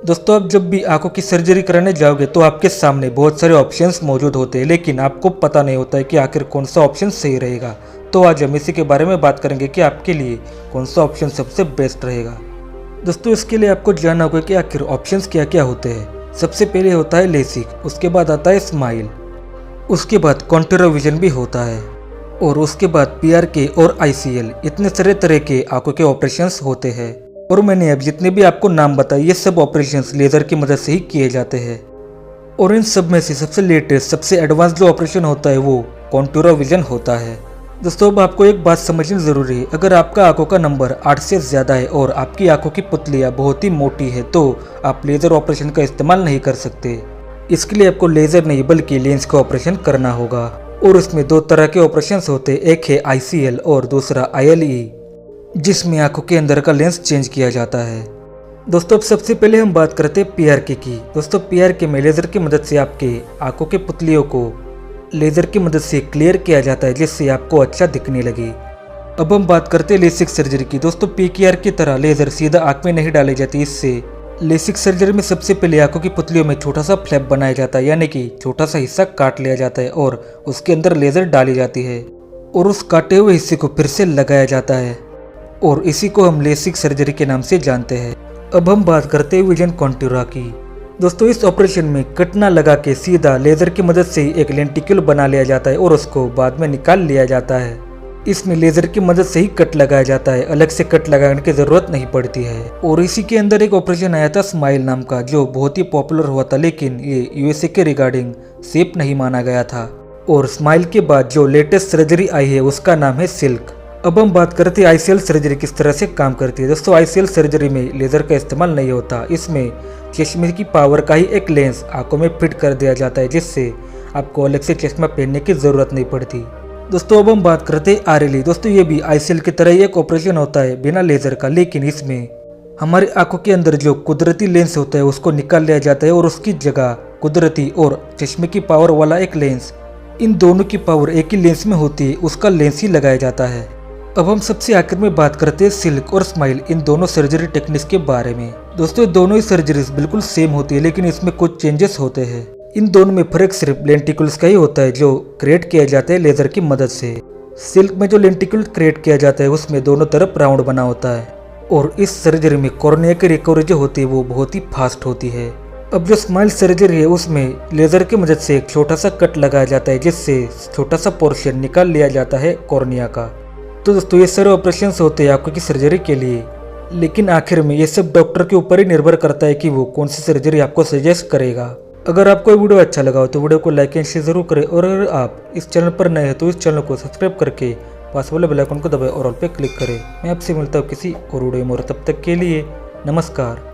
दोस्तों, आप जब भी आंखों की सर्जरी कराने जाओगे तो आपके सामने बहुत सारे ऑप्शंस मौजूद होते हैं, लेकिन आपको पता नहीं होता है कि आखिर कौन सा ऑप्शन सही रहेगा। तो आज हम इसी के बारे में बात करेंगे कि आपके लिए कौन सा ऑप्शन सबसे बेस्ट रहेगा। दोस्तों, इसके लिए आपको जानना होगा कि आखिर ऑप्शंस क्या क्या होते हैं। सबसे पहले होता है लेसिक, उसके बाद आता है स्माइल, उसके बाद कॉन्टूर विजन भी होता है, और उसके बाद PRK और ICL। इतने सारे तरह के आंखों के ऑपरेशंस होते हैं, और मैंने अब जितने भी आपको नाम बताए ये सब ऑपरेशंस लेज़र की मदद से ही किए जाते हैं। और इन सब में से सबसे लेटेस्ट, सबसे एडवांस जो ऑपरेशन होता है वो कॉन्टूर विजन होता है। दोस्तों, अब आपको एक बात समझनी जरूरी है। अगर आपका आंखों का नंबर 8 से ज़्यादा है और आपकी आंखों की पुतलियाँ बहुत ही मोटी है तो आप लेज़र ऑपरेशन का इस्तेमाल नहीं कर सकते। इसके लिए आपको लेज़र नहीं बल्कि लेंस का ऑपरेशन करना होगा, और इसमें दो तरह के ऑपरेशन होते हैं। एक है ICL और दूसरा ILE, जिसमें आंखों के अंदर का लेंस चेंज किया जाता है। दोस्तों, अब सबसे पहले हम बात करते हैं PRK की। दोस्तों, PRK में लेज़र की मदद से आपके आंखों के पुतलियों को लेज़र की मदद से क्लियर किया जाता है, जिससे आपको अच्छा दिखने लगे। अब हम बात करते हैं लेसिक सर्जरी की। दोस्तों, PKR की तरह लेज़र सीधा आंख में नहीं डाली जाती। इससे लेसिक सर्जरी में सबसे पहले आंखों की पुतलियों में छोटा सा फ्लैप बनाया जाता है, यानी कि छोटा सा हिस्सा काट लिया जाता है और उसके अंदर लेज़र डाली जाती है, और उस काटे हुए हिस्से को फिर से लगाया जाता है, और इसी को हम लेसिक सर्जरी के नाम से जानते हैं। अब हम बात करते हैं विजन कॉन्टूरा की। दोस्तों, इस ऑपरेशन में कट ना लगा के सीधा लेज़र की मदद से ही एक लेंटिक्यूल बना लिया जाता है और उसको बाद में निकाल लिया जाता है। इसमें लेज़र की मदद से ही कट लगाया जाता है, अलग से कट लगाने की ज़रूरत नहीं पड़ती है। और इसी के अंदर एक ऑपरेशन आया था स्माइल नाम का, जो बहुत ही पॉपुलर हुआ था, लेकिन ये USA के रिगार्डिंग सेफ नहीं माना गया था। और स्माइल के बाद जो लेटेस्ट सर्जरी आई है उसका नाम है सिल्क। अब हम बात करते हैं ICL सर्जरी किस तरह से काम करती है। दोस्तों, ICL सर्जरी में लेज़र का इस्तेमाल नहीं होता। इसमें चश्मे की पावर का ही एक लेंस आंखों में फिट कर दिया जाता है, जिससे आपको अलग से चश्मा पहनने की ज़रूरत नहीं पड़ती। दोस्तों, अब हम बात करते हैं RLE। दोस्तों, ये भी ICL की तरह ही एक ऑपरेशन होता है बिना लेज़र का, लेकिन इसमें हमारी आंखों के अंदर जो कुदरती लेंस होता है उसको निकाल लिया जाता है और उसकी जगह कुदरती और चश्मे की पावर वाला एक लेंस, इन दोनों की पावर एक ही लेंस में होती है, उसका लेंस ही लगाया जाता है। अब हम सबसे आखिर में बात करते हैं सिल्क और स्माइल, इन दोनों सर्जरी टेक्निक्स के बारे में। दोस्तों, ये दोनों ही सर्जरीज बिल्कुल सेम होती है, लेकिन इसमें कुछ चेंजेस होते हैं। इन दोनों में फर्क सिर्फ लेंटिकल्स का ही होता है, जो क्रिएट किया जाता है लेज़र की मदद से। सिल्क में जो लेंटिकल क्रिएट किया जाता है उसमें दोनों तरफ राउंड बना होता है, और इस सर्जरी में कॉर्निया की रिकवरी जो होती है वो बहुत ही फास्ट होती है। अब जो स्माइल सर्जरी है उसमें लेज़र की मदद से एक छोटा सा कट लगाया जाता है, जिससे छोटा सा पोर्शन निकाल लिया जाता है कॉर्निया का। तो दोस्तों, ये सारे ऑपरेशंस होते हैं आंखों की सर्जरी के लिए, लेकिन आखिर में ये सब डॉक्टर के ऊपर ही निर्भर करता है कि वो कौन सी सर्जरी आपको सजेस्ट करेगा। अगर आपको वीडियो अच्छा लगा हो तो वीडियो को लाइक एंड शेयर जरूर करें, और अगर आप इस चैनल पर नए हैं तो इस चैनल को सब्सक्राइब करके पास वाले बेल आइकन को दबाएं और ऑल पे क्लिक करें। मैं आपसे मिलता हूँ किसी और वीडियो में, और तब तक के लिए नमस्कार।